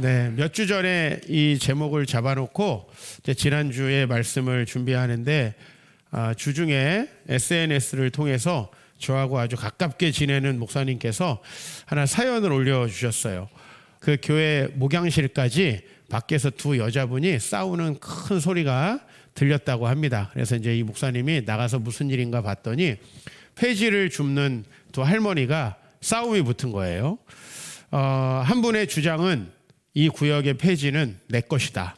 네, 몇 주 전에 이 제목을 잡아놓고 이제 지난주에 말씀을 준비하는데 주중에 SNS를 통해서 저하고 아주 가깝게 지내는 목사님께서 하나 사연을 올려주셨어요. 그 교회 목양실까지 밖에서 두 여자분이 싸우는 큰 소리가 들렸다고 합니다. 그래서 이제 이 목사님이 나가서 무슨 일인가 봤더니 폐지를 줍는 두 할머니가 싸움이 붙은 거예요. 한 분의 주장은 이 구역의 폐지는 내 것이다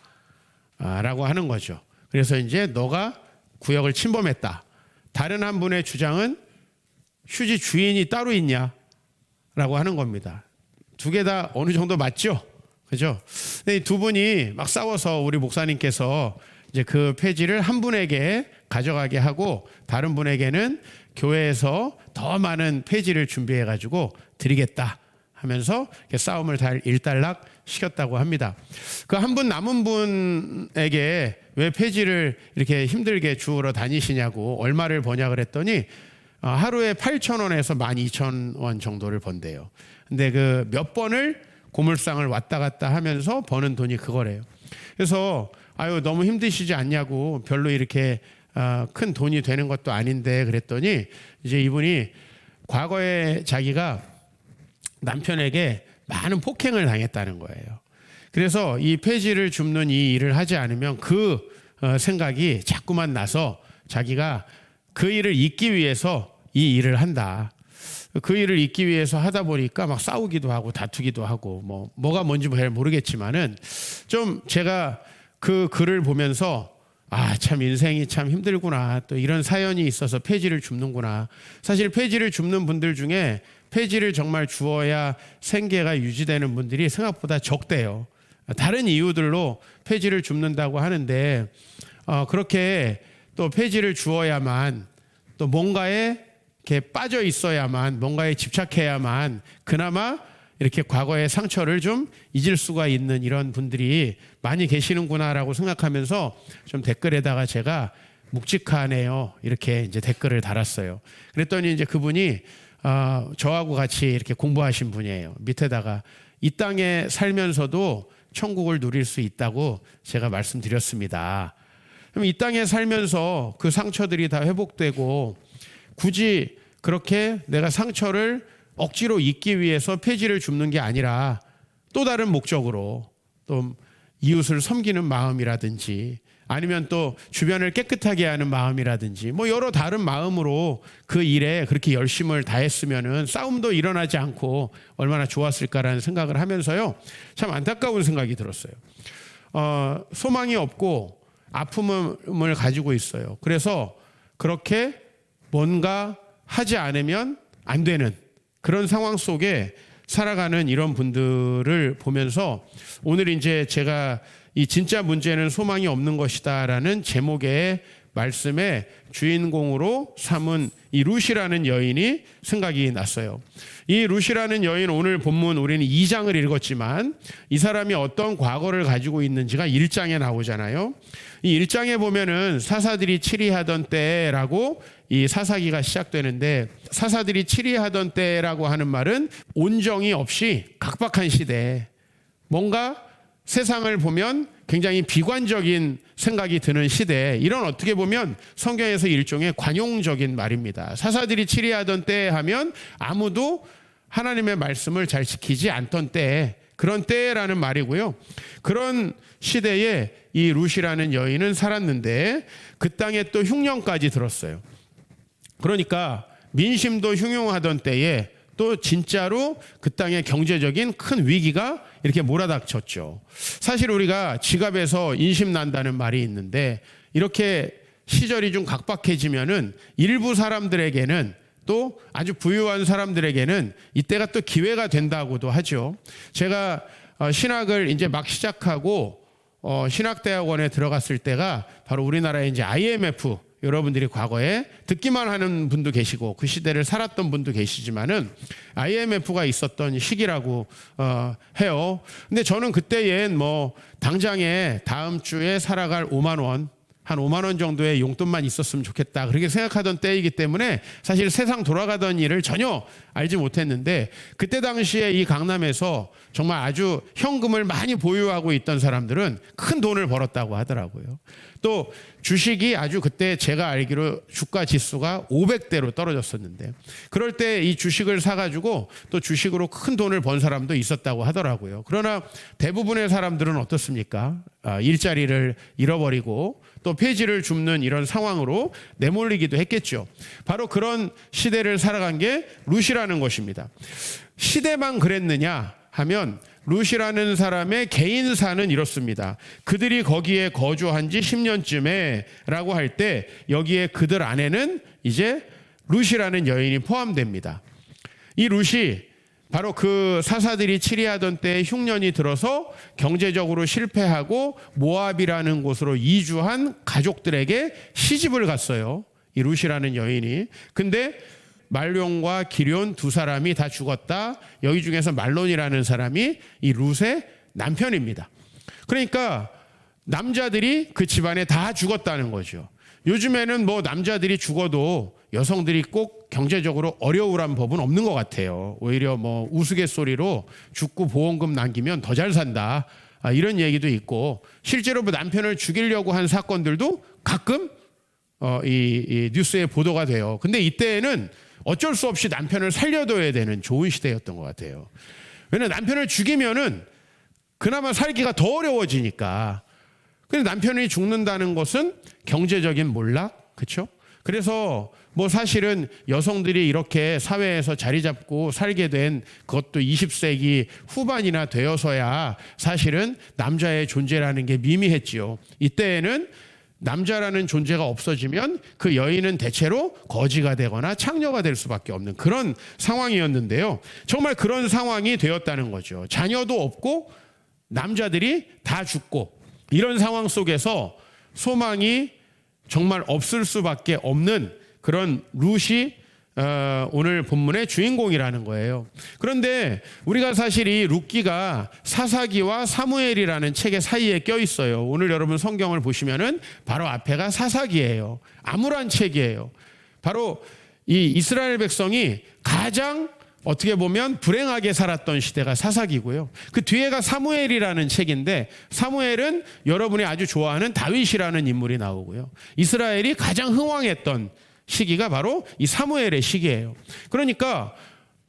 라고 하는 거죠. 그래서 이제 너가 구역을 침범했다. 다른 한 분의 주장은 휴지 주인이 따로 있냐 라고 하는 겁니다. 두 개 다 어느 정도 맞죠? 그죠? 근데 이 두 분이 막 싸워서 우리 목사님께서 이제 그 폐지를 한 분에게 가져가게 하고 다른 분에게는 교회에서 더 많은 폐지를 준비해 가지고 드리겠다 하면서 싸움을 일단락 시켰다고 합니다. 그 한 분 남은 분에게 왜 폐지를 이렇게 힘들게 주우러 다니시냐고 얼마를 버냐 그랬더니 하루에 8,000원에서 12,000원 정도를 번대요. 근데 그 몇 번을 고물상을 왔다 갔다 하면서 버는 돈이 그거래요. 그래서 아유 너무 힘드시지 않냐고, 별로 이렇게 큰 돈이 되는 것도 아닌데 그랬더니 이제 이분이 과거에 자기가 남편에게 많은 폭행을 당했다는 거예요. 그래서 이 폐지를 줍는 이 일을 하지 않으면 그 생각이 자꾸만 나서 자기가 그 일을 잊기 위해서 이 일을 한다. 그 일을 잊기 위해서 하다 보니까 막 싸우기도 하고 다투기도 하고 뭐가 뭔지 잘 모르겠지만은 좀 제가 그 글을 보면서 참 인생이 참 힘들구나, 또 이런 사연이 있어서 폐지를 줍는구나. 사실 폐지를 줍는 분들 중에 폐지를 정말 주어야 생계가 유지되는 분들이 생각보다 적대요. 다른 이유들로 폐지를 줍는다고 하는데 그렇게 또 폐지를 주어야만, 또 뭔가에 이렇게 빠져 있어야만, 뭔가에 집착해야만 그나마 이렇게 과거의 상처를 좀 잊을 수가 있는 이런 분들이 많이 계시는구나라고 생각하면서 좀 댓글에다가 제가 묵직하네요 이렇게 이제 댓글을 달았어요. 그랬더니 이제 그분이 저하고 같이 이렇게 공부하신 분이에요. 밑에다가 이 땅에 살면서도 천국을 누릴 수 있다고 제가 말씀드렸습니다. 그럼 이 땅에 살면서 그 상처들이 다 회복되고 굳이 그렇게 내가 상처를 억지로 잊기 위해서 폐지를 줍는 게 아니라 또 다른 목적으로, 또 이웃을 섬기는 마음이라든지 아니면 또 주변을 깨끗하게 하는 마음이라든지 여러 다른 마음으로 그 일에 그렇게 열심을 다했으면은 싸움도 일어나지 않고 얼마나 좋았을까라는 생각을 하면서요, 참 안타까운 생각이 들었어요. 소망이 없고 아픔을 가지고 있어요. 그래서 그렇게 뭔가 하지 않으면 안 되는 그런 상황 속에 살아가는 이런 분들을 보면서 오늘 이제 제가 이 진짜 문제는 소망이 없는 것이다라는 제목의 말씀의 주인공으로 삼은 이 룻이라는 여인이 생각이 났어요. 이 룻이라는 여인, 오늘 본문 우리는 2장을 읽었지만 이 사람이 어떤 과거를 가지고 있는지가 1장에 나오잖아요. 이 1장에 보면은 사사들이 치리하던 때라고 이 사사기가 시작되는데, 사사들이 치리하던 때라고 하는 말은 온정이 없이 각박한 시대, 뭔가 세상을 보면 굉장히 비관적인 생각이 드는 시대, 이런 어떻게 보면 성경에서 일종의 관용적인 말입니다. 사사들이 치리하던 때 하면 아무도 하나님의 말씀을 잘 지키지 않던 때, 그런 때라는 말이고요. 그런 시대에 이 룻이라는 여인은 살았는데 그 땅에 또 흉년까지 들었어요. 그러니까 민심도 흉흉하던 때에 또 진짜로 그 땅에 경제적인 큰 위기가 이렇게 몰아닥쳤죠. 사실 우리가 지갑에서 인심 난다는 말이 있는데, 이렇게 시절이 좀 각박해지면은 일부 사람들에게는, 또 아주 부유한 사람들에게는 이때가 또 기회가 된다고도 하죠. 제가 신학을 이제 막 시작하고 신학대학원에 들어갔을 때가 바로 우리나라의 이제 IMF, 여러분들이 과거에 듣기만 하는 분도 계시고 그 시대를 살았던 분도 계시지만은 IMF가 있었던 시기라고 해요. 근데 저는 그때엔 당장에 다음 주에 살아갈 5만 원, 한 5만 원 정도의 용돈만 있었으면 좋겠다, 그렇게 생각하던 때이기 때문에 사실 세상 돌아가던 일을 전혀 알지 못했는데, 그때 당시에 이 강남에서 정말 아주 현금을 많이 보유하고 있던 사람들은 큰 돈을 벌었다고 하더라고요. 또 주식이 아주 그때 제가 알기로 주가 지수가 500대로 떨어졌었는데, 그럴 때 이 주식을 사가지고 또 주식으로 큰 돈을 번 사람도 있었다고 하더라고요. 그러나 대부분의 사람들은 어떻습니까? 일자리를 잃어버리고 또 폐지를 줍는 이런 상황으로 내몰리기도 했겠죠. 바로 그런 시대를 살아간 게 룻이라는 것입니다. 시대만 그랬느냐 하면 룻이라는 사람의 개인사는 이렇습니다. 그들이 거기에 거주한 지 10년쯤에 라고 할 때 여기에 그들 안에는 이제 룻이라는 여인이 포함됩니다. 이 룻이 바로 그 사사들이 치리하던 때에 흉년이 들어서 경제적으로 실패하고 모압이라는 곳으로 이주한 가족들에게 시집을 갔어요. 이 룻이라는 여인이. 근데 말론과 기럨 두 사람이 다 죽었다. 여기 중에서 말론이라는 사람이 이 룻의 남편입니다. 그러니까 남자들이 그 집안에 다 죽었다는 거죠. 요즘에는 뭐 남자들이 죽어도 여성들이 꼭 경제적으로 어려우란 법은 없는 것 같아요. 오히려 뭐 우스갯소리로 죽고 보험금 남기면 더 잘 산다, 이런 얘기도 있고, 실제로 뭐 남편을 죽이려고 한 사건들도 가끔 이 뉴스에 보도가 돼요. 근데 이때에는 어쩔 수 없이 남편을 살려둬야 되는 좋은 시대였던 것 같아요. 왜냐하면 남편을 죽이면은 그나마 살기가 더 어려워지니까. 근데 남편이 죽는다는 것은 경제적인 몰락, 그렇죠? 그래서 뭐 사실은 여성들이 이렇게 사회에서 자리 잡고 살게 된 그것도 20세기 후반이나 되어서야 사실은 남자의 존재라는 게 미미했지요. 이때에는 남자라는 존재가 없어지면 그 여인은 대체로 거지가 되거나 창녀가 될 수밖에 없는 그런 상황이었는데요. 정말 그런 상황이 되었다는 거죠. 자녀도 없고 남자들이 다 죽고, 이런 상황 속에서 소망이 정말 없을 수밖에 없는 그런 룻이 오늘 본문의 주인공이라는 거예요. 그런데 우리가 사실 이 룻기가 사사기와 사무엘이라는 책의 사이에 껴 있어요. 오늘 여러분 성경을 보시면은 바로 앞에가 사사기예요. 암울한 책이에요. 바로 이 이스라엘 백성이 가장 어떻게 보면 불행하게 살았던 시대가 사사기고요. 그 뒤에가 사무엘이라는 책인데, 사무엘은 여러분이 아주 좋아하는 다윗이라는 인물이 나오고요. 이스라엘이 가장 흥왕했던 시기가 바로 이 사무엘의 시기예요. 그러니까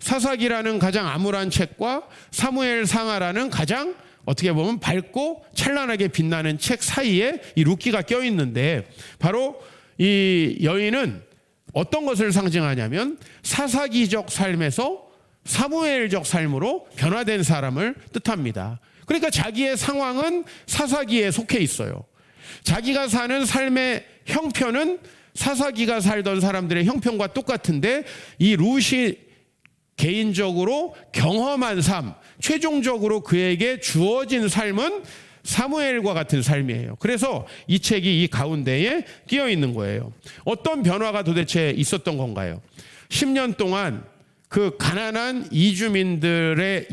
사사기라는 가장 암울한 책과 사무엘 상하라는 가장 어떻게 보면 밝고 찬란하게 빛나는 책 사이에 이 룻기가 껴 있는데, 바로 이 여인은 어떤 것을 상징하냐면 사사기적 삶에서 사무엘적 삶으로 변화된 사람을 뜻합니다. 그러니까 자기의 상황은 사사기에 속해 있어요. 자기가 사는 삶의 형편은 사사기가 살던 사람들의 형편과 똑같은데, 이 룻이 개인적으로 경험한 삶, 최종적으로 그에게 주어진 삶은 사무엘과 같은 삶이에요. 그래서 이 책이 이 가운데에 끼어 있는 거예요. 어떤 변화가 도대체 있었던 건가요? 10년 동안 그 가난한 이주민의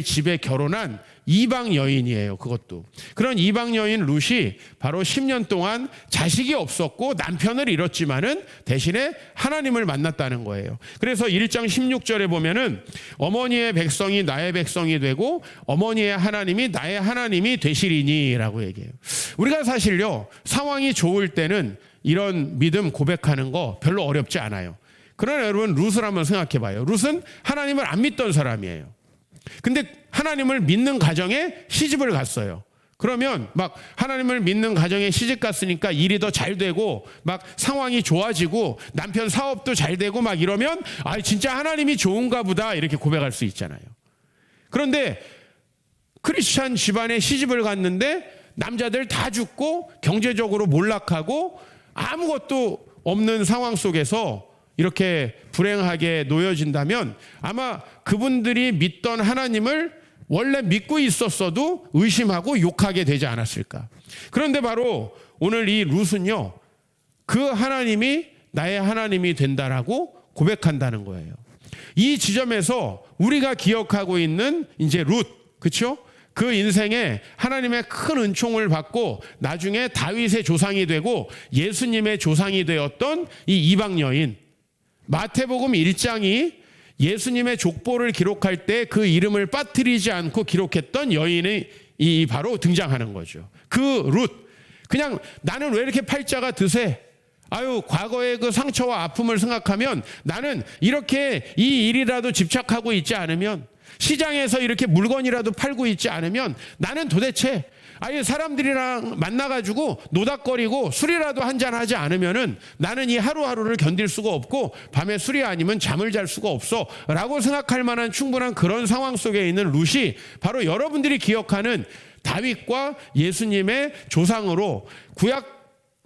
집에 결혼한 이방 여인이에요. 그것도. 그런 이방 여인 룻이 바로 10년 동안 자식이 없었고 남편을 잃었지만은 대신에 하나님을 만났다는 거예요. 그래서 1장 16절에 보면은 어머니의 백성이 나의 백성이 되고 어머니의 하나님이 나의 하나님이 되시리니라고 얘기해요. 우리가 사실요, 상황이 좋을 때는 이런 믿음 고백하는 거 별로 어렵지 않아요. 그러나 여러분, 룻을 한번 생각해 봐요. 룻은 하나님을 안 믿던 사람이에요. 근데 하나님을 믿는 가정에 시집을 갔어요. 그러면 막 하나님을 믿는 가정에 시집 갔으니까 일이 더 잘 되고 막 상황이 좋아지고 남편 사업도 잘 되고 막 이러면 아, 진짜 하나님이 좋은가 보다 이렇게 고백할 수 있잖아요. 그런데 크리스찬 집안에 시집을 갔는데 남자들 다 죽고 경제적으로 몰락하고 아무것도 없는 상황 속에서 이렇게 불행하게 놓여진다면 아마 그분들이 믿던 하나님을 원래 믿고 있었어도 의심하고 욕하게 되지 않았을까. 그런데 바로 오늘 이 룻은요, 그 하나님이 나의 하나님이 된다라고 고백한다는 거예요. 이 지점에서 우리가 기억하고 있는 이제 룻, 그렇죠? 그 인생에 하나님의 큰 은총을 받고 나중에 다윗의 조상이 되고 예수님의 조상이 되었던 이 이방 여인, 마태복음 1장이 예수님의 족보를 기록할 때 그 이름을 빠뜨리지 않고 기록했던 여인이 바로 등장하는 거죠. 그 룻. 그냥 나는 왜 이렇게 팔자가 드세? 아유, 과거의 그 상처와 아픔을 생각하면 나는 이렇게 이 일이라도 집착하고 있지 않으면, 시장에서 이렇게 물건이라도 팔고 있지 않으면 나는 도대체 아예 사람들이랑 만나가지고 노닥거리고 술이라도 한잔 하지 않으면은 나는 이 하루하루를 견딜 수가 없고 밤에 술이 아니면 잠을 잘 수가 없어 라고 생각할 만한 충분한 그런 상황 속에 있는 룻이 바로 여러분들이 기억하는 다윗과 예수님의 조상으로 구약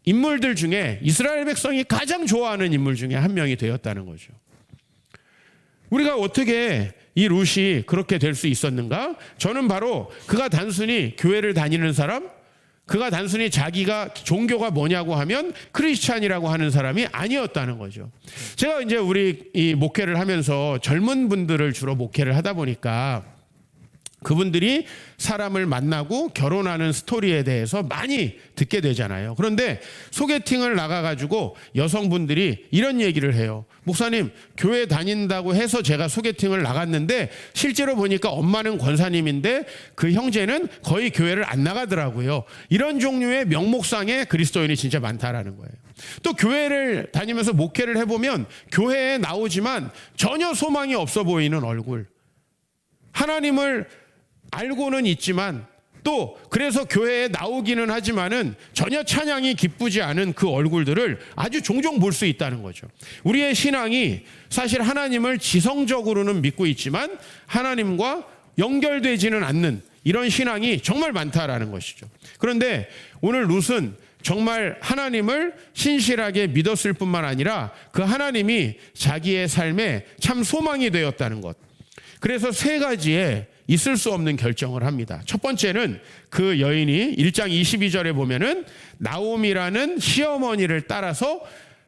인물들 중에 이스라엘 백성이 가장 좋아하는 인물 중에 한 명이 되었다는 거죠. 우리가 어떻게 이 룻이 그렇게 될 수 있었는가? 저는 바로 그가 단순히 교회를 다니는 사람, 그가 단순히 자기가 종교가 뭐냐고 하면 크리스찬이라고 하는 사람이 아니었다는 거죠. 제가 이제 우리 이 목회를 하면서 젊은 분들을 주로 목회를 하다 보니까 그분들이 사람을 만나고 결혼하는 스토리에 대해서 많이 듣게 되잖아요. 그런데 소개팅을 나가가지고 여성분들이 이런 얘기를 해요. 목사님, 교회 다닌다고 해서 제가 소개팅을 나갔는데 실제로 보니까 엄마는 권사님인데 그 형제는 거의 교회를 안 나가더라고요. 이런 종류의 명목상의 그리스도인이 진짜 많다라는 거예요. 또 교회를 다니면서 목회를 해보면 교회에 나오지만 전혀 소망이 없어 보이는 얼굴. 하나님을 알고는 있지만 또 그래서 교회에 나오기는 하지만은 전혀 찬양이 기쁘지 않은 그 얼굴들을 아주 종종 볼 수 있다는 거죠. 우리의 신앙이 사실 하나님을 지성적으로는 믿고 있지만 하나님과 연결되지는 않는 이런 신앙이 정말 많다라는 것이죠. 그런데 오늘 룻은 정말 하나님을 신실하게 믿었을 뿐만 아니라 그 하나님이 자기의 삶에 참 소망이 되었다는 것. 그래서 세 가지의 있을 수 없는 결정을 합니다. 첫 번째는 그 여인이 1장 22절에 보면은 나오미라는 시어머니를 따라서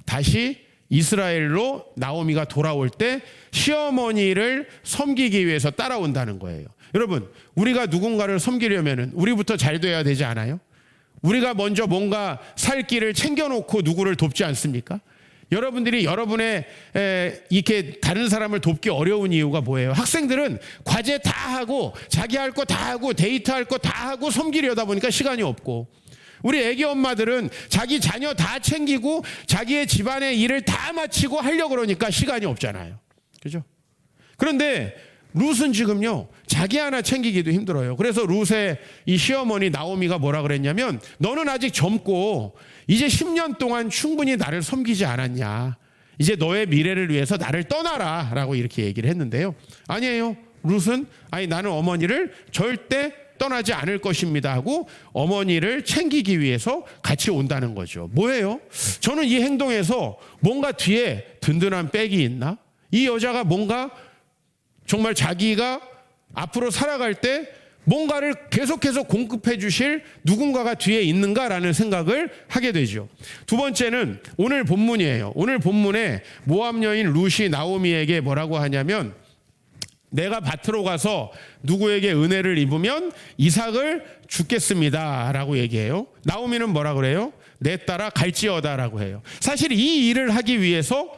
다시 이스라엘로 나오미가 돌아올 때 시어머니를 섬기기 위해서 따라온다는 거예요. 여러분, 우리가 누군가를 섬기려면은 우리부터 잘 돼야 되지 않아요? 우리가 먼저 뭔가 살 길을 챙겨놓고 누구를 돕지 않습니까? 여러분들이 여러분의 이렇게 다른 사람을 돕기 어려운 이유가 뭐예요? 학생들은 과제 다 하고 자기 할 거 다 하고 데이트할 거 다 하고 섬기려다 보니까 시간이 없고, 우리 애기 엄마들은 자기 자녀 다 챙기고 자기의 집안의 일을 다 마치고 하려고 그러니까 시간이 없잖아요. 그죠? 그런데 룻은 지금요, 자기 하나 챙기기도 힘들어요. 그래서 룻의 이 시어머니 나오미가 뭐라 그랬냐면, 너는 아직 젊고 이제 10년 동안 충분히 나를 섬기지 않았냐. 이제 너의 미래를 위해서 나를 떠나라 라고 이렇게 얘기를 했는데요. 아니에요. 룻은 아니 나는 어머니를 절대 떠나지 않을 것입니다 하고 어머니를 챙기기 위해서 같이 온다는 거죠. 뭐예요? 저는 이 행동에서 뭔가 뒤에 든든한 백이 있나? 이 여자가 뭔가 정말 자기가 앞으로 살아갈 때 뭔가를 계속해서 공급해 주실 누군가가 뒤에 있는가라는 생각을 하게 되죠. 두 번째는 오늘 본문이에요. 오늘 본문에 모압 여인 룻이 나오미에게 뭐라고 하냐면, 내가 밭으로 가서 누구에게 은혜를 입으면 이삭을 주겠습니다 라고 얘기해요. 나오미는 뭐라 그래요? 내 딸아 갈지어다 라고 해요. 사실 이 일을 하기 위해서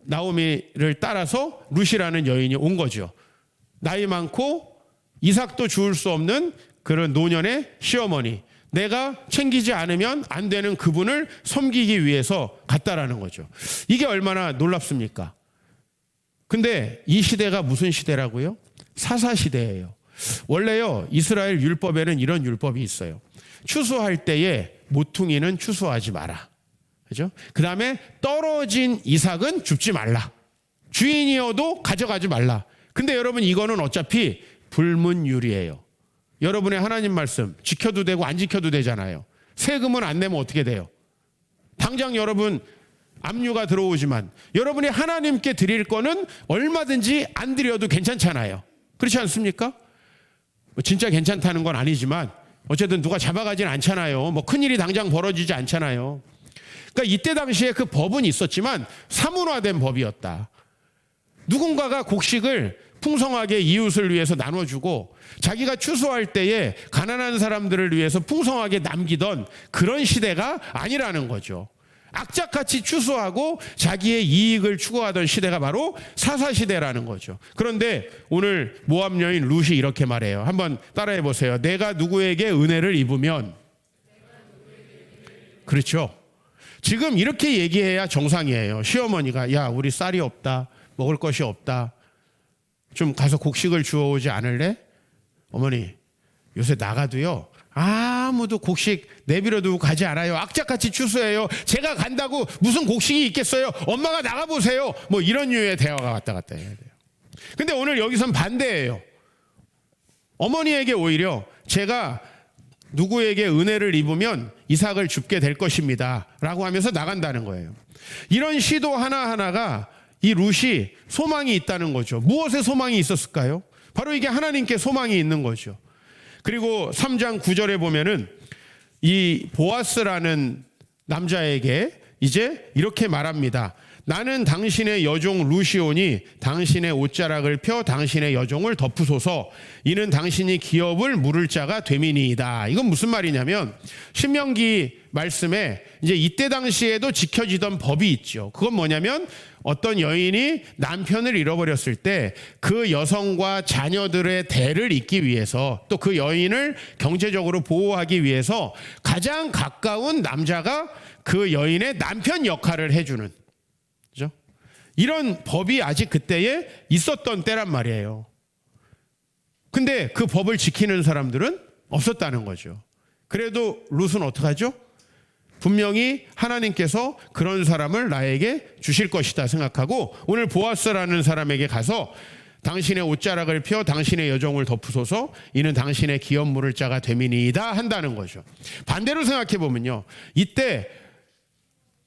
나오미를 따라서 룻이라는 여인이 온 거죠. 나이 많고 이삭도 주울 수 없는 그런 노년의 시어머니, 내가 챙기지 않으면 안 되는 그분을 섬기기 위해서 갔다라는 거죠. 이게 얼마나 놀랍습니까? 근데 이 시대가 무슨 시대라고요? 사사시대예요. 원래요, 이스라엘 율법에는 이런 율법이 있어요. 추수할 때에 모퉁이는 추수하지 마라. 그죠? 그 다음에 떨어진 이삭은 줍지 말라. 주인이어도 가져가지 말라. 근데 여러분, 이거는 어차피 불문율이에요. 여러분의 하나님 말씀 지켜도 되고 안 지켜도 되잖아요. 세금은 안 내면 어떻게 돼요? 당장 여러분 압류가 들어오지만 여러분이 하나님께 드릴 거는 얼마든지 안 드려도 괜찮잖아요. 그렇지 않습니까? 진짜 괜찮다는 건 아니지만 어쨌든 누가 잡아가진 않잖아요. 뭐 큰일이 당장 벌어지지 않잖아요. 그러니까 이때 당시에 그 법은 있었지만 사문화된 법이었다. 누군가가 곡식을 풍성하게 이웃을 위해서 나눠주고 자기가 추수할 때에 가난한 사람들을 위해서 풍성하게 남기던 그런 시대가 아니라는 거죠. 악착같이 추수하고 자기의 이익을 추구하던 시대가 바로 사사시대라는 거죠. 그런데 오늘 모압 여인 룻이 이렇게 말해요. 한번 따라해 보세요. 내가 누구에게 은혜를 입으면, 그렇죠. 지금 이렇게 얘기해야 정상이에요. 시어머니가 야, 우리 쌀이 없다, 먹을 것이 없다, 좀 가서 곡식을 주워오지 않을래? 어머니, 요새 나가도요 아무도 곡식 내버려두고 가지 않아요. 악착같이 추수해요. 제가 간다고 무슨 곡식이 있겠어요? 엄마가 나가보세요. 뭐 이런 류의 대화가 왔다 갔다 해야 돼요. 근데 오늘 여기선 반대예요. 어머니에게 오히려 제가 누구에게 은혜를 입으면 이삭을 줍게 될 것입니다 라고 하면서 나간다는 거예요. 이런 시도 하나하나가 이 룻이 소망이 있다는 거죠. 무엇에 소망이 있었을까요? 바로 이게 하나님께 소망이 있는 거죠. 그리고 3장 9절에 보면은 이 보아스라는 남자에게 이제 이렇게 말합니다. 나는 당신의 여종 룻이오니 당신의 옷자락을 펴 당신의 여종을 덮으소서. 이는 당신이 기업을 물을 자가 됨이니이다. 이건 무슨 말이냐면 신명기 말씀에 이제 이때 당시에도 지켜지던 법이 있죠. 그건 뭐냐면 어떤 여인이 남편을 잃어버렸을 때 그 여성과 자녀들의 대를 잇기 위해서 또 그 여인을 경제적으로 보호하기 위해서 가장 가까운 남자가 그 여인의 남편 역할을 해주는, 그죠? 이런 법이 아직 그때에 있었던 때란 말이에요. 근데 그 법을 지키는 사람들은 없었다는 거죠. 그래도 룻은 어떡하죠? 분명히 하나님께서 그런 사람을 나에게 주실 것이다 생각하고 오늘 보아스라는 사람에게 가서 당신의 옷자락을 펴 당신의 여종을 덮으소서. 이는 당신의 기업 물을 자가 됨이니이다 한다는 거죠. 반대로 생각해 보면요, 이때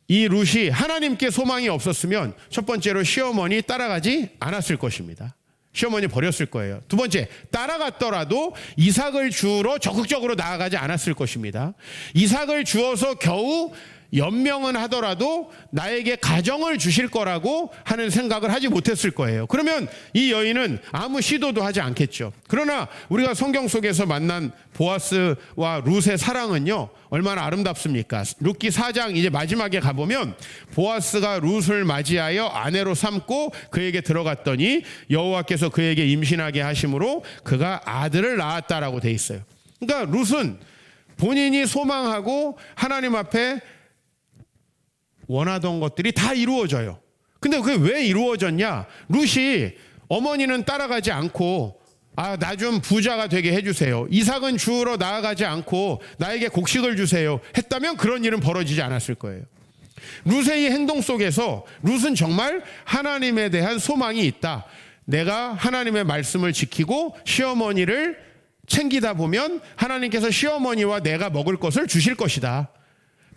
이 룻이 하나님께 소망이 없었으면 첫 번째로 시어머니 따라가지 않았을 것입니다. 시어머니 버렸을 거예요. 두 번째, 따라갔더라도 이삭을 주우러 적극적으로 나아가지 않았을 것입니다. 이삭을 주어서 겨우 연명은 하더라도 나에게 가정을 주실 거라고 하는 생각을 하지 못했을 거예요. 그러면 이 여인은 아무 시도도 하지 않겠죠. 그러나 우리가 성경 속에서 만난 보아스와 룻의 사랑은요 얼마나 아름답습니까? 룻기 4장 이제 마지막에 가보면 보아스가 룻을 맞이하여 아내로 삼고 그에게 들어갔더니 여호와께서 그에게 임신하게 하심으로 그가 아들을 낳았다라고 돼 있어요. 그러니까 룻은 본인이 소망하고 하나님 앞에 원하던 것들이 다 이루어져요. 근데 그게 왜 이루어졌냐? 룻이 어머니는 따라가지 않고 나 좀 부자가 되게 해주세요, 이삭은 주우러 나아가지 않고 나에게 곡식을 주세요 했다면 그런 일은 벌어지지 않았을 거예요. 룻의 이 행동 속에서 룻은 정말 하나님에 대한 소망이 있다. 내가 하나님의 말씀을 지키고 시어머니를 챙기다 보면 하나님께서 시어머니와 내가 먹을 것을 주실 것이다.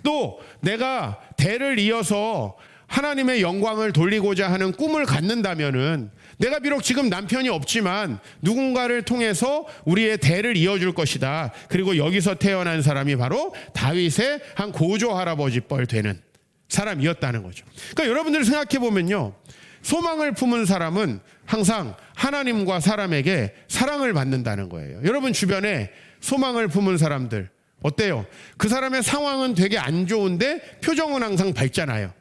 또 내가 대를 이어서 하나님의 영광을 돌리고자 하는 꿈을 갖는다면은 내가 비록 지금 남편이 없지만 누군가를 통해서 우리의 대를 이어줄 것이다. 그리고 여기서 태어난 사람이 바로 다윗의 한 고조 할아버지 뻘 되는 사람이었다는 거죠. 그러니까 여러분들 생각해 보면요, 소망을 품은 사람은 항상 하나님과 사람에게 사랑을 받는다는 거예요. 여러분 주변에 소망을 품은 사람들 어때요? 그 사람의 상황은 되게 안 좋은데 표정은 항상 밝잖아요.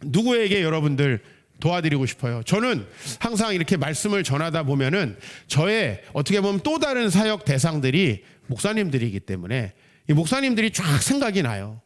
누구에게 여러분들 도와드리고 싶어요? 저는 항상 이렇게 말씀을 전하다 보면은 저의 어떻게 보면 또 다른 사역 대상들이 목사님들이기 때문에 이 목사님들이 쫙 생각이 나요.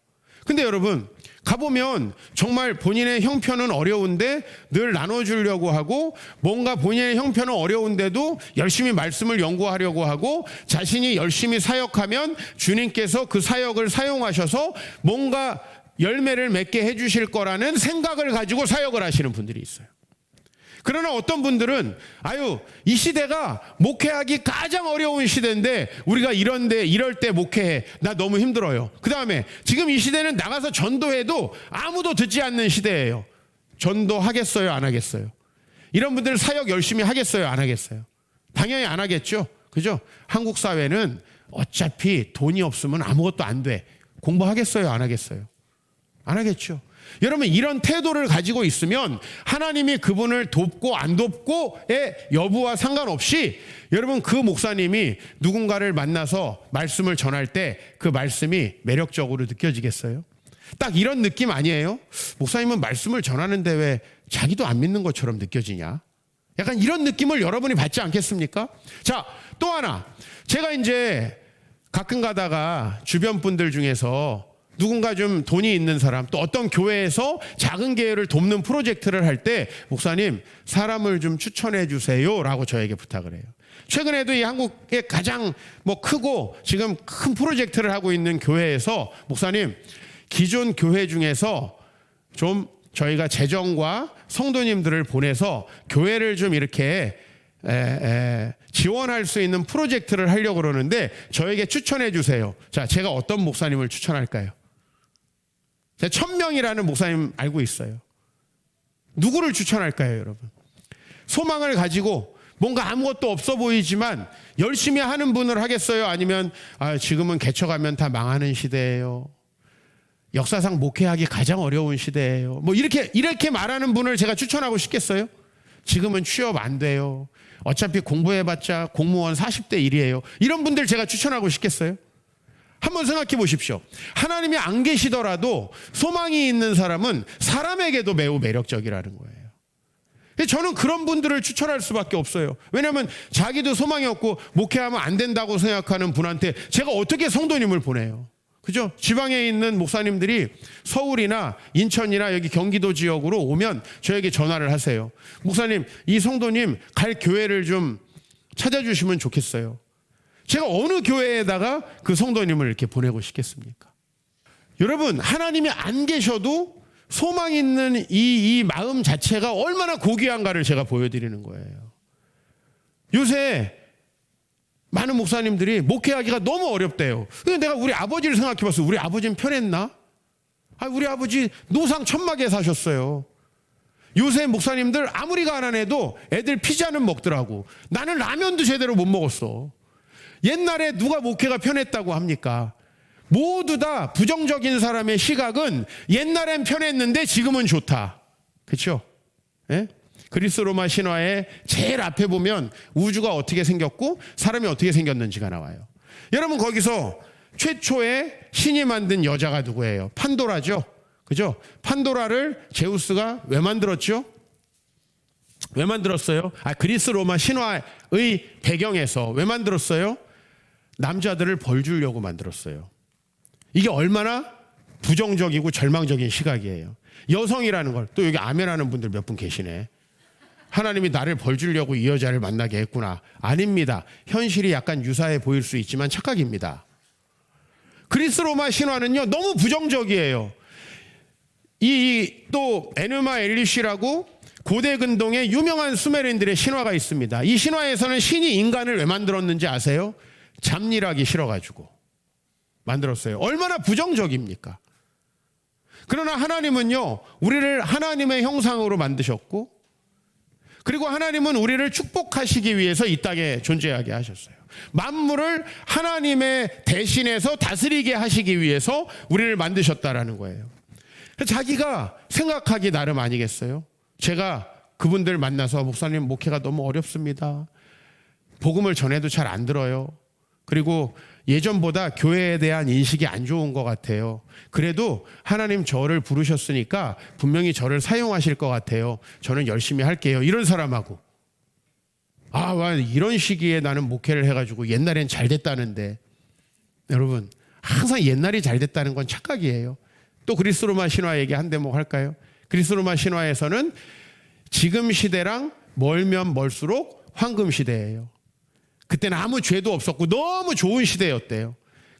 근데 여러분 가보면 정말 본인의 형편은 어려운데 늘 나눠주려고 하고 뭔가 본인의 형편은 어려운데도 열심히 말씀을 연구하려고 하고 자신이 열심히 사역하면 주님께서 그 사역을 사용하셔서 뭔가 열매를 맺게 해주실 거라는 생각을 가지고 사역을 하시는 분들이 있어요. 그러나 어떤 분들은 이 시대가 목회하기 가장 어려운 시대인데 우리가 이럴 때 목회해, 나 너무 힘들어요. 그 다음에 지금 이 시대는 나가서 전도해도 아무도 듣지 않는 시대예요. 전도하겠어요, 안 하겠어요? 이런 분들 사역 열심히 하겠어요, 안 하겠어요? 당연히 안 하겠죠. 그죠? 한국 사회는 어차피 돈이 없으면 아무것도 안 돼. 공부하겠어요, 안 하겠어요? 안 하겠죠. 여러분 이런 태도를 가지고 있으면 하나님이 그분을 돕고 안 돕고의 여부와 상관없이 여러분 그 목사님이 누군가를 만나서 말씀을 전할 때 그 말씀이 매력적으로 느껴지겠어요? 딱 이런 느낌 아니에요? 목사님은 말씀을 전하는데 왜 자기도 안 믿는 것처럼 느껴지냐? 약간 이런 느낌을 여러분이 받지 않겠습니까? 자, 또 하나. 제가 이제 가끔 가다가 주변 분들 중에서 누군가 좀 돈이 있는 사람, 또 어떤 교회에서 작은 교회를 돕는 프로젝트를 할 때 목사님 사람을 좀 추천해 주세요 라고 저에게 부탁을 해요. 최근에도 이 한국의 가장 크고 지금 큰 프로젝트를 하고 있는 교회에서 목사님 기존 교회 중에서 좀 저희가 재정과 성도님들을 보내서 교회를 좀 이렇게 지원할 수 있는 프로젝트를 하려고 그러는데 저에게 추천해 주세요. 자, 제가 어떤 목사님을 추천할까요? 제가 1000명이라는 목사님 알고 있어요. 누구를 추천할까요, 여러분? 소망을 가지고 뭔가 아무것도 없어 보이지만 열심히 하는 분을 하겠어요? 아니면 지금은 개척하면 다 망하는 시대예요. 역사상 목회하기 가장 어려운 시대예요. 이렇게 말하는 분을 제가 추천하고 싶겠어요? 지금은 취업 안 돼요. 어차피 공부해봤자 공무원 40대 1이에요. 이런 분들 제가 추천하고 싶겠어요? 한번 생각해 보십시오. 하나님이 안 계시더라도 소망이 있는 사람은 사람에게도 매우 매력적이라는 거예요. 저는 그런 분들을 추천할 수밖에 없어요. 왜냐하면 자기도 소망이 없고 목회하면 안 된다고 생각하는 분한테 제가 어떻게 성도님을 보내요? 그죠? 지방에 있는 목사님들이 서울이나 인천이나 여기 경기도 지역으로 오면 저에게 전화를 하세요. 목사님, 이 성도님 갈 교회를 좀 찾아주시면 좋겠어요. 제가 어느 교회에다가 그 성도님을 이렇게 보내고 싶겠습니까? 여러분, 하나님이 안 계셔도 소망 있는 이 마음 자체가 얼마나 고귀한가를 제가 보여드리는 거예요. 요새 많은 목사님들이 목회하기가 너무 어렵대요. 근데 내가 우리 아버지를 생각해 봤어요. 우리 아버지는 편했나? 우리 아버지 노상 천막에 사셨어요. 요새 목사님들 아무리 가난해도 애들 피자는 먹더라고. 나는 라면도 제대로 못 먹었어. 옛날에 누가 목회가 편했다고 합니까? 모두 다 부정적인 사람의 시각은 옛날엔 편했는데 지금은 좋다. 그렇죠? 예? 그리스 로마 신화의 제일 앞에 보면 우주가 어떻게 생겼고 사람이 어떻게 생겼는지가 나와요. 여러분 거기서 최초의 신이 만든 여자가 누구예요? 판도라죠. 그죠? 판도라를 제우스가 왜 만들었죠? 왜 만들었어요? 그리스 로마 신화의 배경에서 왜 만들었어요? 남자들을 벌 주려고 만들었어요. 이게 얼마나 부정적이고 절망적인 시각이에요. 여성이라는 걸, 또 여기 아멘하는 분들 몇 분 계시네. 하나님이 나를 벌 주려고 이 여자를 만나게 했구나. 아닙니다. 현실이 약간 유사해 보일 수 있지만 착각입니다. 그리스 로마 신화는요 너무 부정적이에요. 또 에누마 엘리시라고 고대 근동의 유명한 수메르인들의 신화가 있습니다. 이 신화에서는 신이 인간을 왜 만들었는지 아세요? 잡일하기 싫어가지고 만들었어요. 얼마나 부정적입니까? 그러나 하나님은요 우리를 하나님의 형상으로 만드셨고, 그리고 하나님은 우리를 축복하시기 위해서 이 땅에 존재하게 하셨어요. 만물을 하나님의 대신해서 다스리게 하시기 위해서 우리를 만드셨다라는 거예요. 자기가 생각하기 나름 아니겠어요? 제가 그분들 만나서 목사님 목회가 너무 어렵습니다. 복음을 전해도 잘 안 들어요. 그리고 예전보다 교회에 대한 인식이 안 좋은 것 같아요. 그래도 하나님 저를 부르셨으니까 분명히 저를 사용하실 것 같아요. 저는 열심히 할게요. 이런 사람하고 이런 시기에 나는 목회를 해가지고 옛날엔 잘 됐다는데, 여러분 항상 옛날이 잘 됐다는 건 착각이에요. 또 그리스 로마 신화 얘기 한 대목 할까요? 그리스 로마 신화에서는 지금 시대랑 멀면 멀수록 황금 시대예요. 그때는 아무 죄도 없었고 너무 좋은 시대였대요.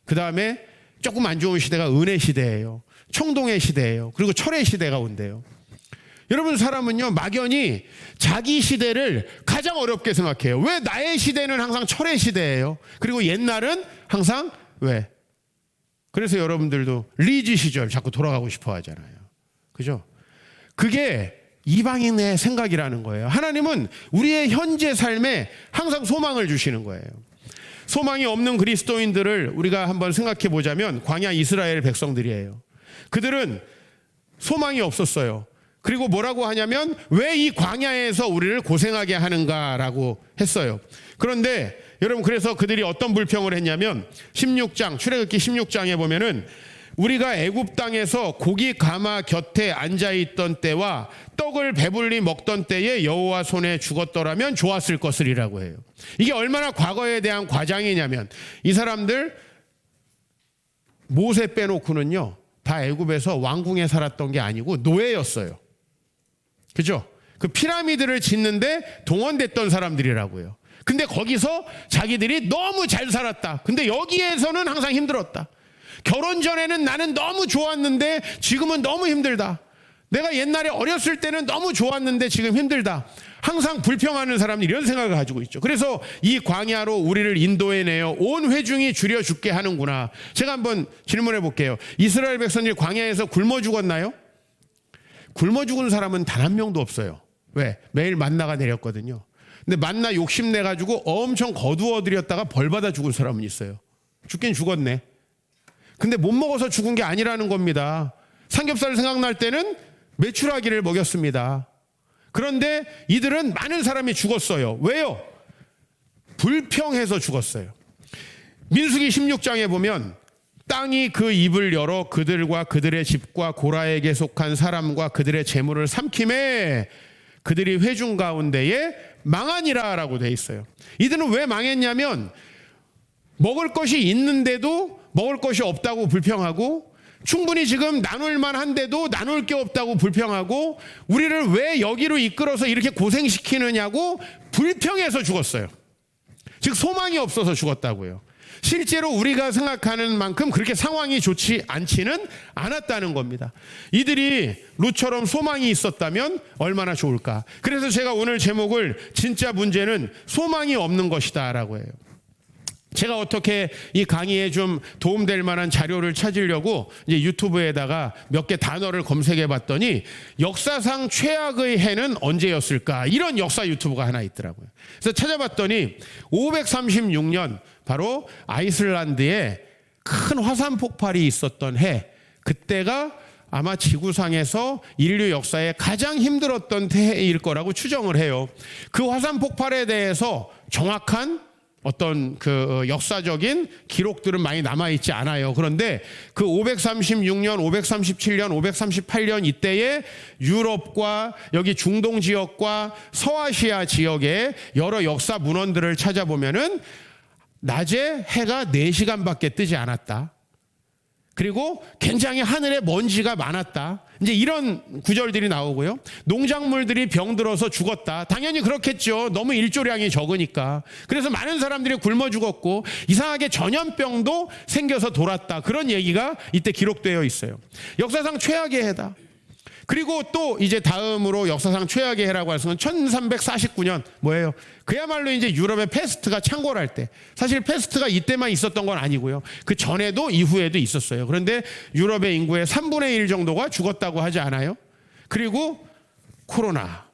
그 다음에 조금 안 좋은 시대가 은혜 시대예요. 청동의 시대예요. 그리고 철의 시대가 온대요. 여러분 사람은요 막연히 자기 시대를 가장 어렵게 생각해요. 왜 나의 시대는 항상 철의 시대예요. 그리고 옛날은 항상 왜? 그래서 여러분들도 리즈 시절 자꾸 돌아가고 싶어 하잖아요. 그죠? 그게 이방인의 생각이라는 거예요. 하나님은 우리의 현재 삶에 항상 소망을 주시는 거예요. 소망이 없는 그리스도인들을 우리가 한번 생각해 보자면 광야 이스라엘 백성들이에요. 그들은 소망이 없었어요. 그리고 뭐라고 하냐면 왜 이 광야에서 우리를 고생하게 하는가라고 했어요. 그런데 여러분, 그래서 그들이 어떤 불평을 했냐면 16장, 출애굽기 16장에 보면은 우리가 애굽 땅에서 고기 가마 곁에 앉아 있던 때와 떡을 배불리 먹던 때에 여호와 손에 죽었더라면 좋았을 것이라고 해요. 이게 얼마나 과거에 대한 과장이냐면, 이 사람들 모세 빼놓고는요 다 애굽에서 왕궁에 살았던 게 아니고 노예였어요. 그죠? 그 피라미드를 짓는데 동원됐던 사람들이라고요. 근데 거기서 자기들이 너무 잘 살았다. 근데 여기에서는 항상 힘들었다. 결혼 전에는 나는 너무 좋았는데 지금은 너무 힘들다. 내가 옛날에 어렸을 때는 너무 좋았는데 지금 힘들다. 항상 불평하는 사람들이 이런 생각을 가지고 있죠. 그래서 이 광야로 우리를 인도해내어 온 회중이 줄여 죽게 하는구나. 제가 한번 질문해 볼게요. 이스라엘 백성들이 광야에서 굶어 죽었나요? 굶어 죽은 사람은 단 한 명도 없어요. 왜? 매일 만나가 내렸거든요. 근데 만나 욕심내가지고 엄청 거두어들였다가 벌받아 죽은 사람은 있어요. 죽긴 죽었네. 근데 못 먹어서 죽은 게 아니라는 겁니다. 삼겹살 생각날 때는 메추라기를 먹였습니다. 그런데 이들은 많은 사람이 죽었어요. 왜요? 불평해서 죽었어요. 민수기 16장에 보면 땅이 그 입을 열어 그들과 그들의 집과 고라에게 속한 사람과 그들의 재물을 삼킴에 그들이 회중 가운데에 망하니라 라고 돼 있어요. 이들은 왜 망했냐면 먹을 것이 있는데도 먹을 것이 없다고 불평하고, 충분히 지금 나눌 만한데도 나눌 게 없다고 불평하고, 우리를 왜 여기로 이끌어서 이렇게 고생시키느냐고 불평해서 죽었어요. 즉 소망이 없어서 죽었다고요. 실제로 우리가 생각하는 만큼 그렇게 상황이 좋지 않지는 않았다는 겁니다. 이들이 룻처럼 소망이 있었다면 얼마나 좋을까. 그래서 제가 오늘 제목을 진짜 문제는 소망이 없는 것이다 라고 해요. 제가 어떻게 이 강의에 좀 도움될 만한 자료를 찾으려고 이제 유튜브에다가 몇 개 단어를 검색해 봤더니 역사상 최악의 해는 언제였을까, 이런 역사 유튜브가 하나 있더라고요. 그래서 찾아봤더니 536년 바로 아이슬란드에 큰 화산 폭발이 있었던 해, 그때가 아마 지구상에서 인류 역사에 가장 힘들었던 해일 거라고 추정을 해요. 그 화산 폭발에 대해서 정확한 어떤 그 역사적인 기록들은 많이 남아있지 않아요. 그런데 그 536년, 537년, 538년 이때에 유럽과 여기 중동 지역과 서아시아 지역의 여러 역사 문헌들을 찾아보면은 낮에 해가 4시간밖에 뜨지 않았다. 그리고 굉장히 하늘에 먼지가 많았다. 이제 이런 구절들이 나오고요. 농작물들이 병들어서 죽었다. 당연히 그렇겠죠. 너무 일조량이 적으니까. 그래서 많은 사람들이 굶어 죽었고 이상하게 전염병도 생겨서 돌았다. 그런 얘기가 이때 기록되어 있어요. 역사상 최악의 해다. 그리고 또 이제 다음으로 역사상 최악의 해라고 할 수는 1349년 뭐예요? 그야말로 이제 유럽의 패스트가 창궐할 때. 사실 패스트가 이때만 있었던 건 아니고요. 그 전에도 이후에도 있었어요. 그런데 유럽의 인구의 3분의 1 정도가 죽었다고 하지 않아요? 그리고 코로나.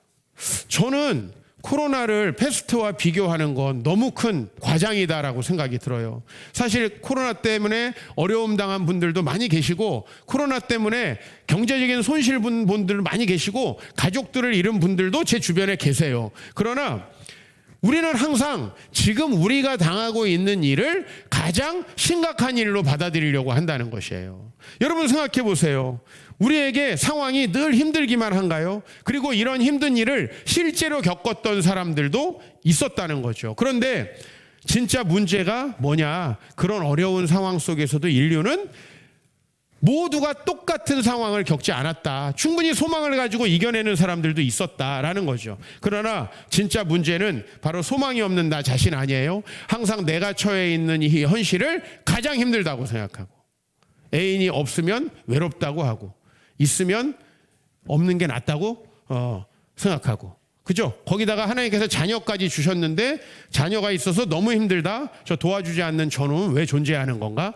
저는 코로나를 패스트와 비교하는 건 너무 큰 과장이다라고 생각이 들어요. 사실 코로나 때문에 어려움 당한 분들도 많이 계시고, 코로나 때문에 경제적인 손실 본 분들 많이 계시고, 가족들을 잃은 분들도 제 주변에 계세요. 그러나 우리는 항상 지금 우리가 당하고 있는 일을 가장 심각한 일로 받아들이려고 한다는 것이에요. 여러분 생각해 보세요. 우리에게 상황이 늘 힘들기만 한가요? 그리고 이런 힘든 일을 실제로 겪었던 사람들도 있었다는 거죠. 그런데 진짜 문제가 뭐냐? 그런 어려운 상황 속에서도 인류는 모두가 똑같은 상황을 겪지 않았다. 충분히 소망을 가지고 이겨내는 사람들도 있었다라는 거죠. 그러나 진짜 문제는 바로 소망이 없는 나 자신 아니에요? 항상 내가 처해 있는 이 현실을 가장 힘들다고 생각하고, 애인이 없으면 외롭다고 하고, 있으면 없는 게 낫다고 생각하고, 그죠? 거기다가 하나님께서 자녀까지 주셨는데 자녀가 있어서 너무 힘들다. 저 도와주지 않는 저놈은 왜 존재하는 건가?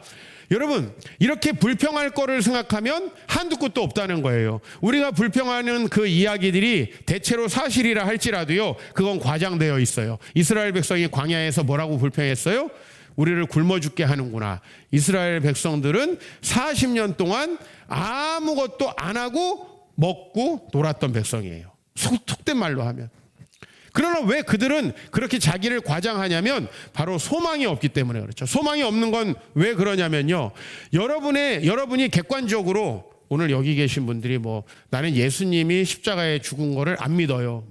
여러분, 이렇게 불평할 거를 생각하면 한두 끝도 없다는 거예요. 우리가 불평하는 그 이야기들이 대체로 사실이라 할지라도요, 그건 과장되어 있어요. 이스라엘 백성이 광야에서 뭐라고 불평했어요? 우리를 굶어 죽게 하는구나. 이스라엘 백성들은 40년 동안 아무것도 안 하고 먹고 놀았던 백성이에요. 속된 말로 하면. 그러나 왜 그들은 그렇게 자기를 과장하냐면 바로 소망이 없기 때문에 그렇죠. 소망이 없는 건 왜 그러냐면요. 여러분이 객관적으로 오늘 여기 계신 분들이 나는 예수님이 십자가에 죽은 거를 안 믿어요.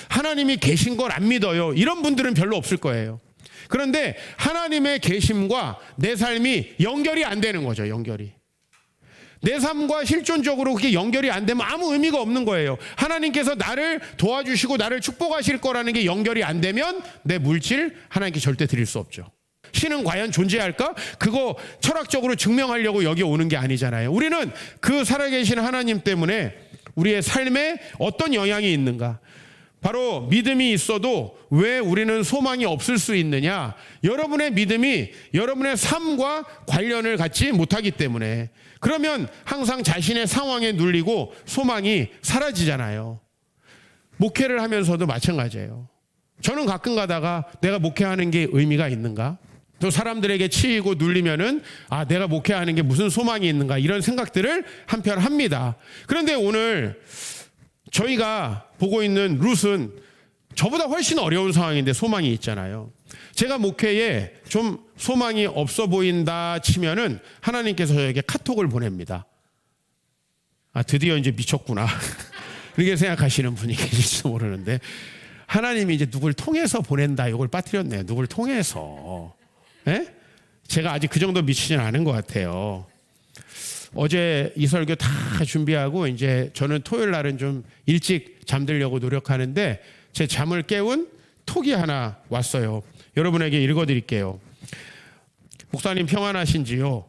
하나님이 계신 걸 안 믿어요. 이런 분들은 별로 없을 거예요. 그런데 하나님의 계심과 내 삶이 연결이 안 되는 거죠. 연결이. 내 삶과 실존적으로 그게 연결이 안 되면 아무 의미가 없는 거예요. 하나님께서 나를 도와주시고 나를 축복하실 거라는 게 연결이 안 되면 내 물질 하나님께 절대 드릴 수 없죠. 신은 과연 존재할까? 그거 철학적으로 증명하려고 여기 오는 게 아니잖아요. 우리는 그 살아계신 하나님 때문에 우리의 삶에 어떤 영향이 있는가? 바로 믿음이 있어도 왜 우리는 소망이 없을 수 있느냐? 여러분의 믿음이 여러분의 삶과 관련을 갖지 못하기 때문에. 그러면 항상 자신의 상황에 눌리고 소망이 사라지잖아요. 목회를 하면서도 마찬가지예요. 저는 가끔 가다가 내가 목회하는 게 의미가 있는가? 또 사람들에게 치이고 눌리면은 내가 목회하는 게 무슨 소망이 있는가? 이런 생각들을 한편 합니다. 그런데 오늘 저희가 보고 있는 룻은 저보다 훨씬 어려운 상황인데 소망이 있잖아요. 제가 목회에 좀 소망이 없어 보인다 치면은 하나님께서 저에게 카톡을 보냅니다. 드디어 이제 미쳤구나. 그렇게 생각하시는 분이 계실지도 모르는데 하나님이 이제 누굴 통해서 보낸다 이걸 빠뜨렸네요. 누굴 통해서. 예? 제가 아직 그 정도 미치진 않은 것 같아요. 어제 이 설교 다 준비하고 이제 저는 토요일 날은 좀 일찍 잠들려고 노력하는데 제 잠을 깨운 톡이 하나 왔어요. 여러분에게 읽어드릴게요. 목사님 평안하신지요?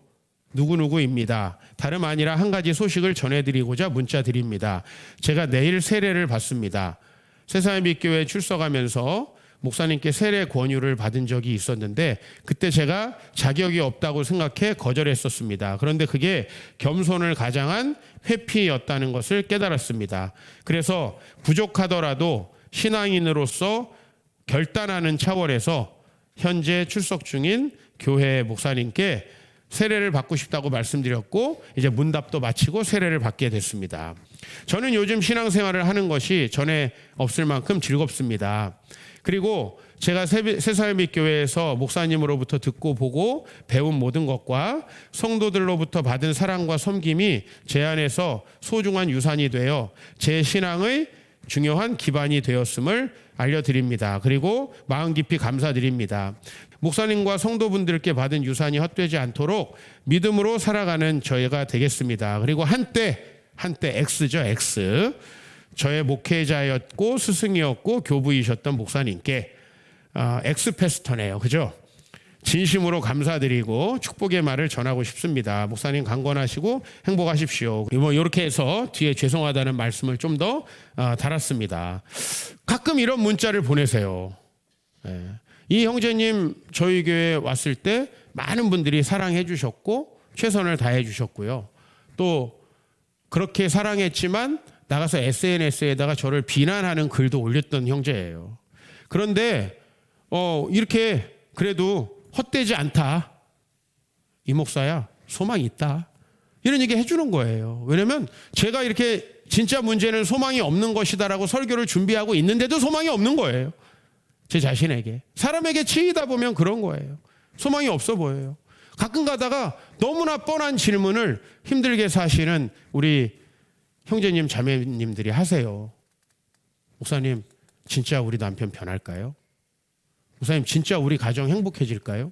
누구누구입니다. 다름 아니라 한 가지 소식을 전해드리고자 문자 드립니다. 제가 내일 세례를 받습니다. 새사의 빛교회에 출석하면서 목사님께 세례 권유를 받은 적이 있었는데 그때 제가 자격이 없다고 생각해 거절했었습니다. 그런데 그게 겸손을 가장한 회피였다는 것을 깨달았습니다. 그래서 부족하더라도 신앙인으로서 결단하는 차원에서 현재 출석 중인 교회 목사님께 세례를 받고 싶다고 말씀드렸고 이제 문답도 마치고 세례를 받게 됐습니다. 저는 요즘 신앙생활을 하는 것이 전에 없을 만큼 즐겁습니다. 그리고 제가 새사의 교회에서 목사님으로부터 듣고 보고 배운 모든 것과 성도들로부터 받은 사랑과 섬김이 제 안에서 소중한 유산이 되어 제 신앙의 중요한 기반이 되었음을 알려드립니다. 그리고 마음 깊이 감사드립니다. 목사님과 성도분들께 받은 유산이 헛되지 않도록 믿음으로 살아가는 저희가 되겠습니다. 그리고 한때 X죠, X. 저의 목회자였고 스승이었고 교부이셨던 목사님께 엑스패스터네요. 그죠? 진심으로 감사드리고 축복의 말을 전하고 싶습니다. 목사님 강건하시고 행복하십시오. 이렇게 해서 뒤에 죄송하다는 말씀을 좀 더 달았습니다. 가끔 이런 문자를 보내세요. 이 형제님 저희 교회에 왔을 때 많은 분들이 사랑해 주셨고 최선을 다해 주셨고요. 또 그렇게 사랑했지만 나가서 SNS에다가 저를 비난하는 글도 올렸던 형제예요. 그런데 이렇게 그래도 헛되지 않다. 이 목사야 소망이 있다. 이런 얘기 해주는 거예요. 왜냐면 제가 이렇게 진짜 문제는 소망이 없는 것이다라고 설교를 준비하고 있는데도 소망이 없는 거예요. 제 자신에게. 사람에게 치이다 보면 그런 거예요. 소망이 없어 보여요. 가끔 가다가 너무나 뻔한 질문을 힘들게 사시는 우리 형제님 자매님들이 하세요. 목사님 진짜 우리 남편 변할까요? 목사님 진짜 우리 가정 행복해질까요?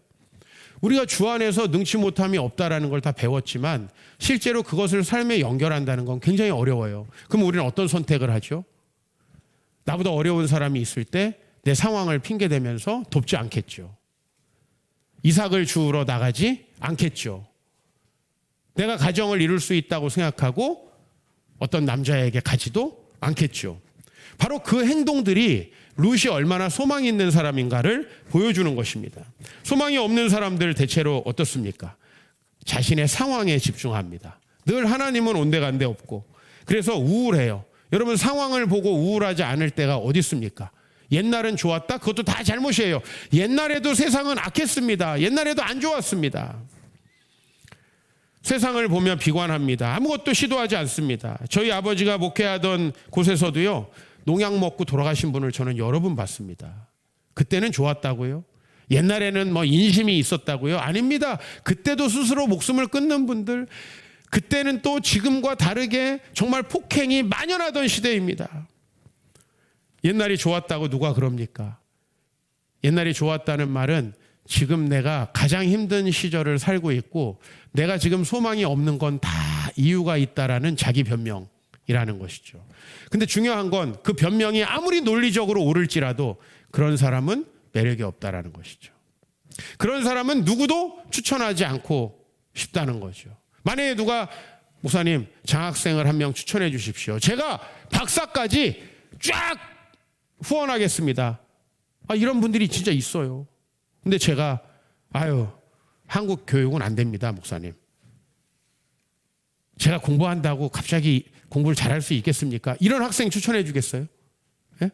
우리가 주 안에서 능치 못함이 없다라는 걸 다 배웠지만 실제로 그것을 삶에 연결한다는 건 굉장히 어려워요. 그럼 우리는 어떤 선택을 하죠? 나보다 어려운 사람이 있을 때 내 상황을 핑계대면서 돕지 않겠죠. 이삭을 주우러 나가지 않겠죠. 내가 가정을 이룰 수 있다고 생각하고 어떤 남자에게 가지도 않겠죠. 바로 그 행동들이 룻이 얼마나 소망이 있는 사람인가를 보여주는 것입니다. 소망이 없는 사람들 대체로 어떻습니까? 자신의 상황에 집중합니다. 늘 하나님은 온데간데 없고 그래서 우울해요. 여러분 상황을 보고 우울하지 않을 때가 어디 있습니까? 옛날은 좋았다? 그것도 다 잘못이에요. 옛날에도 세상은 악했습니다. 옛날에도 안 좋았습니다. 세상을 보면 비관합니다. 아무것도 시도하지 않습니다. 저희 아버지가 목회하던 곳에서도요, 농약 먹고 돌아가신 분을 저는 여러 분 봤습니다. 그때는 좋았다고요? 옛날에는 뭐 인심이 있었다고요? 아닙니다. 그때도 스스로 목숨을 끊는 분들, 그때는 또 지금과 다르게 정말 폭행이 만연하던 시대입니다. 옛날이 좋았다고 누가 그럽니까? 옛날이 좋았다는 말은 지금 내가 가장 힘든 시절을 살고 있고 내가 지금 소망이 없는 건 다 이유가 있다라는 자기 변명이라는 것이죠. 근데 중요한 건 그 변명이 아무리 논리적으로 옳을지라도 그런 사람은 매력이 없다라는 것이죠. 그런 사람은 누구도 추천하지 않고 싶다는 거죠. 만약에 누가 목사님 장학생을 한 명 추천해 주십시오. 제가 박사까지 쫙 후원하겠습니다. 이런 분들이 진짜 있어요. 근데 제가 한국 교육은 안 됩니다, 목사님. 제가 공부한다고 갑자기 공부를 잘할 수 있겠습니까? 이런 학생 추천해 주겠어요? 예?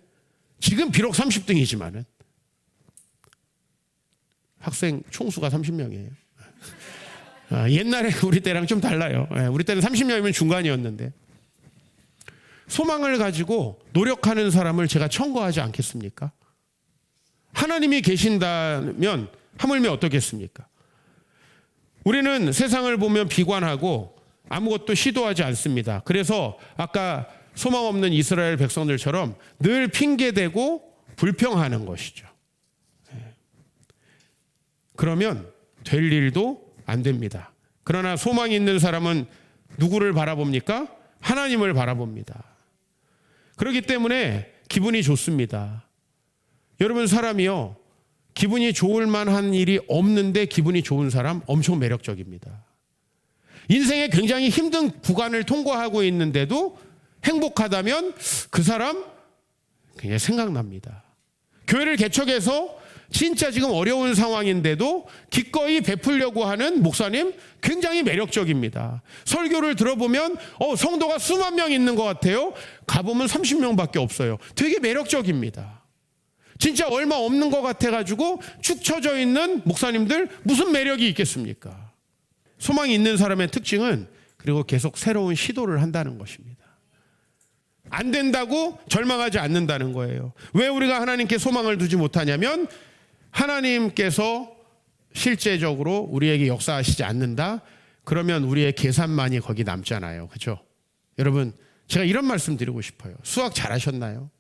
지금 비록 30등이지만은 학생 총수가 30명이에요. 옛날에 우리 때랑 좀 달라요. 우리 때는 30명이면 중간이었는데 소망을 가지고 노력하는 사람을 제가 청구하지 않겠습니까? 하나님이 계신다면 하물며 어떻겠습니까? 우리는 세상을 보면 비관하고 아무것도 시도하지 않습니다. 그래서 아까 소망 없는 이스라엘 백성들처럼 늘 핑계대고 불평하는 것이죠. 그러면 될 일도 안 됩니다. 그러나 소망이 있는 사람은 누구를 바라봅니까? 하나님을 바라봅니다. 그렇기 때문에 기분이 좋습니다. 여러분, 사람이요, 기분이 좋을 만한 일이 없는데 기분이 좋은 사람 엄청 매력적입니다. 인생에 굉장히 힘든 구간을 통과하고 있는데도 행복하다면 그 사람 그냥 생각납니다. 교회를 개척해서 진짜 지금 어려운 상황인데도 기꺼이 베풀려고 하는 목사님 굉장히 매력적입니다. 설교를 들어보면 성도가 수만 명 있는 것 같아요. 가보면 30명밖에 없어요. 되게 매력적입니다. 진짜 얼마 없는 것 같아가지고 축 처져 있는 목사님들 무슨 매력이 있겠습니까? 소망이 있는 사람의 특징은 그리고 계속 새로운 시도를 한다는 것입니다. 안 된다고 절망하지 않는다는 거예요. 왜 우리가 하나님께 소망을 두지 못하냐면 하나님께서 실제적으로 우리에게 역사하시지 않는다? 그러면 우리의 계산만이 거기 남잖아요. 그렇죠? 여러분, 제가 이런 말씀 드리고 싶어요. 수학 잘하셨나요?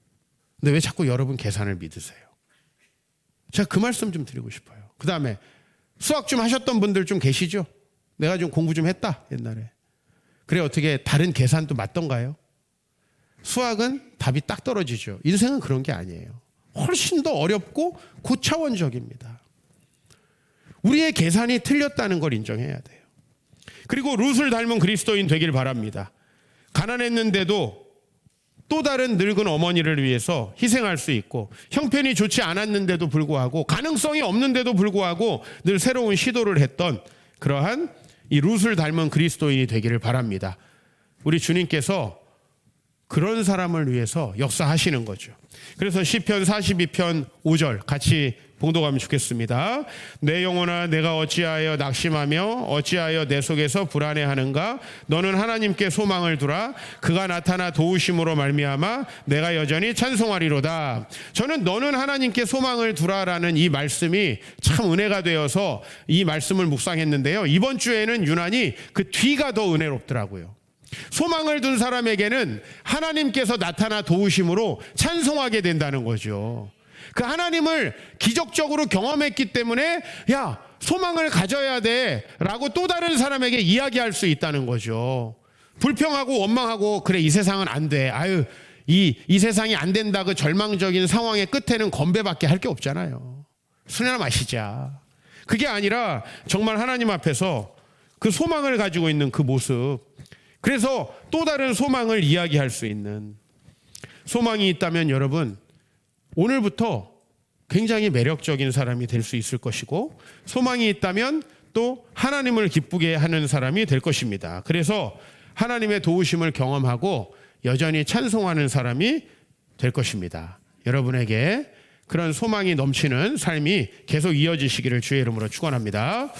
근데 왜 자꾸 여러분 계산을 믿으세요? 제가 그 말씀 좀 드리고 싶어요. 그 다음에 수학 좀 하셨던 분들 좀 계시죠? 내가 좀 공부 좀 했다, 옛날에. 그래, 어떻게 다른 계산도 맞던가요? 수학은 답이 딱 떨어지죠. 인생은 그런 게 아니에요. 훨씬 더 어렵고 고차원적입니다. 우리의 계산이 틀렸다는 걸 인정해야 돼요. 그리고 룻을 닮은 그리스도인 되길 바랍니다. 가난했는데도 또 다른 늙은 어머니를 위해서 희생할 수 있고, 형편이 좋지 않았는데도 불구하고, 가능성이 없는데도 불구하고 늘 새로운 시도를 했던 그러한 이 룻을 닮은 그리스도인이 되기를 바랍니다. 우리 주님께서 그런 사람을 위해서 역사하시는 거죠. 그래서 시편 42편 5절 같이 봉독하면 좋겠습니다. 내 영혼아, 내가 어찌하여 낙심하며 어찌하여 내 속에서 불안해하는가? 너는 하나님께 소망을 두라. 그가 나타나 도우심으로 말미암아 내가 여전히 찬송하리로다. 저는 너는 하나님께 소망을 두라라는 이 말씀이 참 은혜가 되어서 이 말씀을 묵상했는데요. 이번 주에는 유난히 그 뒤가 더 은혜롭더라고요. 소망을 둔 사람에게는 하나님께서 나타나 도우심으로 찬송하게 된다는 거죠. 그 하나님을 기적적으로 경험했기 때문에 야, 소망을 가져야 돼 라고 또 다른 사람에게 이야기할 수 있다는 거죠. 불평하고 원망하고 그래, 이 세상은 안 돼, 이 세상이 안 된다, 그 절망적인 상황의 끝에는 건배밖에 할 게 없잖아요. 술이나 마시자. 그게 아니라 정말 하나님 앞에서 그 소망을 가지고 있는 그 모습, 그래서 또 다른 소망을 이야기할 수 있는, 소망이 있다면 여러분 오늘부터 굉장히 매력적인 사람이 될 수 있을 것이고, 소망이 있다면 또 하나님을 기쁘게 하는 사람이 될 것입니다. 그래서 하나님의 도우심을 경험하고 여전히 찬송하는 사람이 될 것입니다. 여러분에게 그런 소망이 넘치는 삶이 계속 이어지시기를 주의 이름으로 축원합니다.